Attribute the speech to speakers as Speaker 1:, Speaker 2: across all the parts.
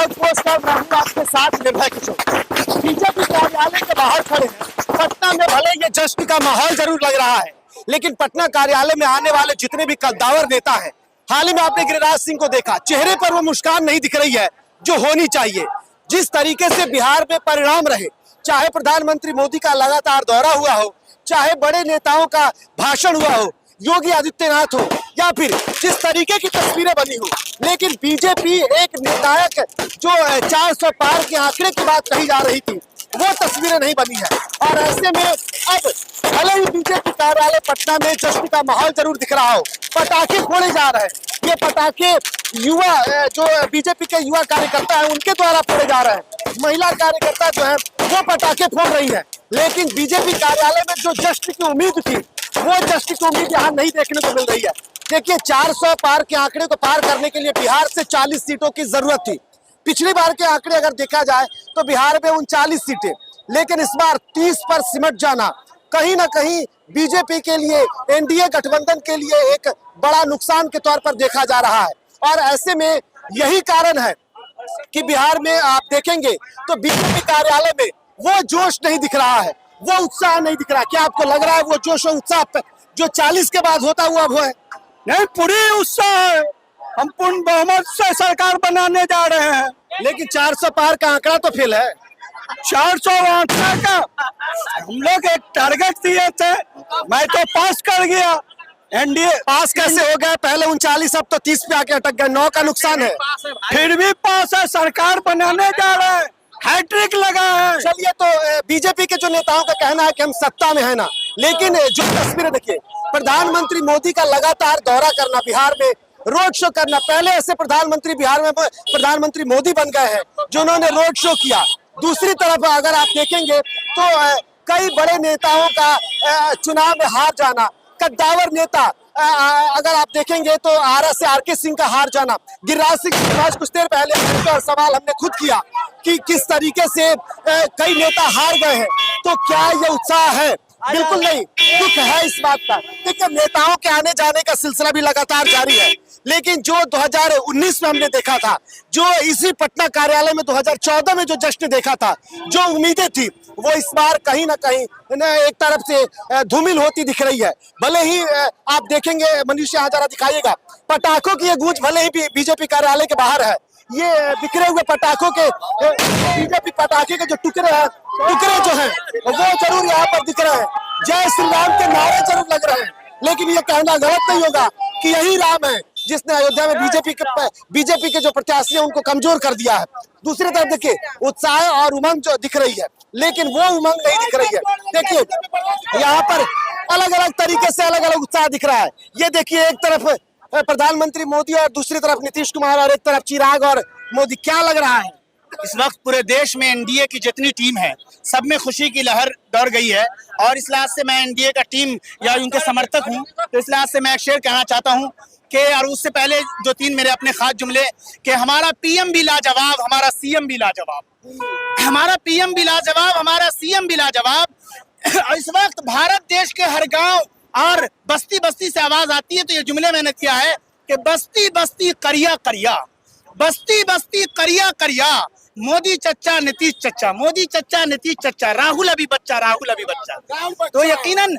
Speaker 1: Outpost पर मैं हूं आपके साथ निर्भय किशोर। बीजेपी कार्यालय के बाहर खड़े हैं। पटना में भले ये जश्न का माहौल जरूर लग रहा है, लेकिन पटना कार्यालय में आने वाले जितने भी कद्दावर नेता हैं, हाल ही में आपने गिरिराज सिंह को देखा, चेहरे पर वो मुस्कान नहीं दिख रही है जो होनी चाहिए। जिस तरीके से बिहार में परिणाम रहे, चाहे प्रधानमंत्री मोदी का लगातार दौरा हुआ हो, चाहे बड़े नेताओं का भाषण हुआ हो, योगी आदित्यनाथ हो, या फिर जिस तरीके की तस्वीरें बनी हो, लेकिन बीजेपी एक निर्णायक जो 400 पार के आंकड़े की बात कही जा रही थी, वो तस्वीरें नहीं बनी है। और ऐसे में अब भले ही बीजेपी कार्यालय पटना में जश्न का माहौल जरूर दिख रहा हो, पटाखे फोड़े जा रहे हैं। ये पटाखे युवा जो बीजेपी के युवा कार्यकर्ता है उनके द्वारा फोड़े जा रहे हैं। महिला कार्यकर्ता जो है वो पटाखे फोड़ रही है, लेकिन बीजेपी कार्यालय में जो जश्न की उम्मीद थी, वो जश्न की उम्मीद यहाँ नहीं देखने को मिल रही है। देखिए, 400 पार के आंकड़े को पार करने के लिए बिहार से 40 सीटों की जरूरत थी। पिछली बार के आंकड़े अगर देखा जाए तो बिहार में 39 सीटें, लेकिन इस बार 30 पर सिमट जाना कहीं ना कहीं बीजेपी के लिए, एनडीए गठबंधन के लिए एक बड़ा नुकसान के तौर पर देखा जा रहा है। और ऐसे में यही कारण है कि बिहार में आप देखेंगे तो बीजेपी कार्यालय में वो जोश नहीं दिख रहा है, वो उत्साह नहीं दिख रहा। क्या आपको लग रहा है वो जोश और उत्साह जो 40 के बाद होता हुआ वो है?
Speaker 2: नहीं, पूरी उत्साह है। हम पूर्ण बहुमत से सरकार बनाने जा रहे हैं।
Speaker 1: लेकिन 400 पार का आंकड़ा तो फेल है।
Speaker 2: 400 आंकड़ा का हम लोग एक टारगेट दिए थे, मैं तो पास कर गया। एनडीए
Speaker 1: पास कैसे हो गया? पहले 39, अब तो 30 पे आके अटक गए। 9 का नुकसान है,
Speaker 2: फिर भी पास है। सरकार बनाने जा रहे हैं, हैट्रिक लगा है।
Speaker 1: चलिए, तो बीजेपी के जो नेताओं का कहना है कि हम सत्ता में है ना, लेकिन जो तस्वीरें देखिए, प्रधानमंत्री मोदी का लगातार दौरा करना, बिहार में रोड शो करना। पहले ऐसे प्रधानमंत्री बिहार में प्रधानमंत्री मोदी बन गए हैं जिन्होंने रोड शो किया। दूसरी तरफ अगर आप देखेंगे तो कई बड़े नेताओं का चुनाव में हार जाना, कद्दावर नेता अगर आप देखेंगे तो आरा से आरके सिंह का हार जाना। गिरिराज सिंह आज कुछ देर पहले और सवाल हमने खुद किया कि किस तरीके से कई नेता हार गए हैं, तो क्या ये उत्साह है? बिल्कुल नहीं, दुख है इस बात का। देखिए, नेताओं के आने जाने का सिलसिला भी लगातार जारी है, लेकिन जो 2019 में हमने देखा था, जो इसी पटना कार्यालय में 2014 में जो जश्न देखा था, जो उम्मीदें थी, वो इस बार कहीं ना कहीं एक तरफ से धूमिल होती दिख रही है। भले ही आप देखेंगे, मनीष यहाँ जरा दिखाइएगा, पटाखों की ये गूंज भले ही बीजेपी कार्यालय के बाहर है। ये बिखरे हुए पटाखों के, बीजेपी पटाखे के जो टुकड़े जो हैं वो जरूर यहाँ पर दिख रहे हैं। जय श्री राम के नारे जरूर लग रहे हैं, लेकिन ये कहना गलत नहीं होगा कि यही राम है जिसने अयोध्या में बीजेपी के जो प्रत्याशी हैं उनको कमजोर कर दिया है। दूसरी तरफ देखिए, उत्साह और उमंग जो दिख रही है, लेकिन वो उमंग नहीं दिख रही है। देखिए, यहाँ पर अलग अलग तरीके से अलग अलग उत्साह दिख रहा है। ये देखिए, एक तरफ प्रधानमंत्री मोदी और दूसरी तरफ नीतीश कुमार और एक तरफ चिराग और मोदी। क्या लग रहा है
Speaker 3: इस वक्त पूरे देश में? एनडीए की जितनी टीम है, सब में खुशी की लहर दौड़ गई है। और इस लिहाज से मैं एनडीए का टीम या उनके समर्थक हूं, तो इस लिहाज से मैं एक शेर कहना चाहता हूं कि, और उससे पहले जो 3 मेरे अपने खास जुमले, कि हमारा पीएम भी लाजवाब, हमारा सीएम भी लाजवाब। हमारा पीएम भी लाजवाब, हमारा सीएम भी लाजवाब। इस वक्त भारत देश के हर गांव और बस्ती बस्ती से आवाज आती है, तो ये जुमले मैंने किया है कि बस्ती बस्ती करिया करिया, बस्ती बस्ती करिया करिया, मोदी चच्चा नीतीश चच्चा, मोदी चच्चा नीतीश चच्चा, राहुल अभी बच्चा, राहुल अभी बच्चा। तो यकीनन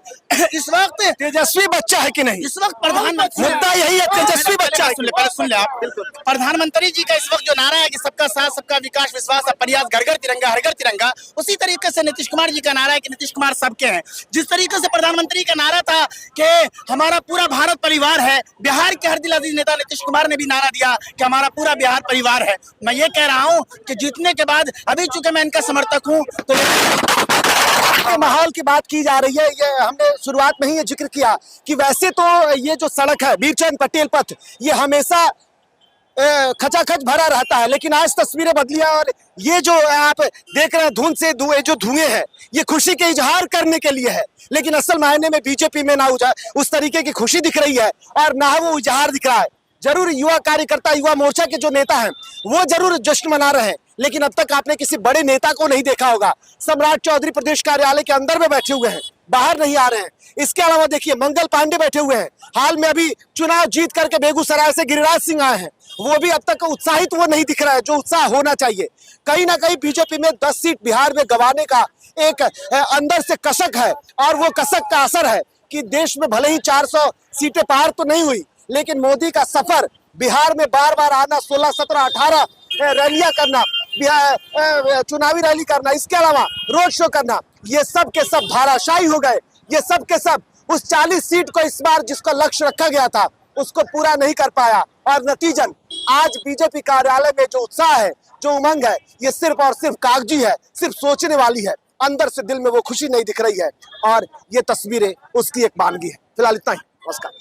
Speaker 3: इस वक्त
Speaker 1: तेजस्वी बच्चा है कि नहीं?
Speaker 3: इस वक्त प्रधानमंत्री,
Speaker 1: मुद्दा यही है, तेजस्वी बच्चा है।
Speaker 3: सुन ले आप। प्रधानमंत्री जी का इस वक्त जो नारा है कि सबका साथ, सबका विकास, विश्वास, प्रयास, घर घर तिरंगा, हर घर तिरंगा, उसी तरीके से नीतीश कुमार जी का नारा है कि नीतीश कुमार सबके हैं। जिस तरीके से प्रधानमंत्री का नारा था कि हमारा पूरा भारत परिवार है, बिहार के हर दिल अजीज नेता नीतीश कुमार ने भी नारा दिया कि हमारा पूरा बिहार परिवार है। मैं ये कह रहा हूँ कि जीतने के बाद, अभी चूंकि मैं इनका समर्थक हूँ, तो
Speaker 1: माहौल की बात की जा रही है। ये हमने शुरुआत में ही ये जिक्र किया कि वैसे तो ये जो सड़क है वीरचंद पटेल पथ, ये हमेशा खचाखच भरा रहता है, लेकिन आज तस्वीरें बदली है। और ये जो आप देख रहे हैं धुंध से जो धुएं हैं, ये खुशी के इजहार करने के लिए है, लेकिन असल मायने में बीजेपी में ना उस तरीके की खुशी दिख रही है और ना वो इजहार दिख रहा है। जरूर युवा कार्यकर्ता, युवा मोर्चा के जो नेता हैं वो जरूर जश्न मना रहे हैं, लेकिन अब तक आपने किसी बड़े नेता को नहीं देखा होगा। सम्राट चौधरी प्रदेश कार्यालय के अंदर में बैठे हुए हैं। बाहर नहीं आ रहे हैं। इसके अलावा देखिए मंगल पांडे बैठे हुए हैं, हाल में अभी चुनाव जीत करके बेगूसराय से गिरिराज सिंह आए हैं, वो भी अब तक उत्साहित वो नहीं दिख रहा है जो उत्साह होना चाहिए। कहीं ना कहीं बीजेपी में 10 सीट बिहार में गंवाने का एक अंदर से कसक है, और वो कसक का असर है कि देश में भले ही 400 सीटें पार तो नहीं हुई, लेकिन मोदी का सफर बिहार में बार बार आना, 16, 17, 18 रैलियां करना, चुनावी रैली करना, इसके अलावा रोड शो करना, ये सब के सब धाराशायी हो गए। ये सब के सब उस 40 सीट को इस बार जिसका लक्ष्य रखा गया था उसको पूरा नहीं कर पाया, और नतीजन आज बीजेपी कार्यालय में जो उत्साह है, जो उमंग है, ये सिर्फ और सिर्फ कागजी है, सिर्फ सोचने वाली है। अंदर से दिल में वो खुशी नहीं दिख रही है, और ये तस्वीरें उसकी एक मानगी है। फिलहाल इतना ही, नमस्कार।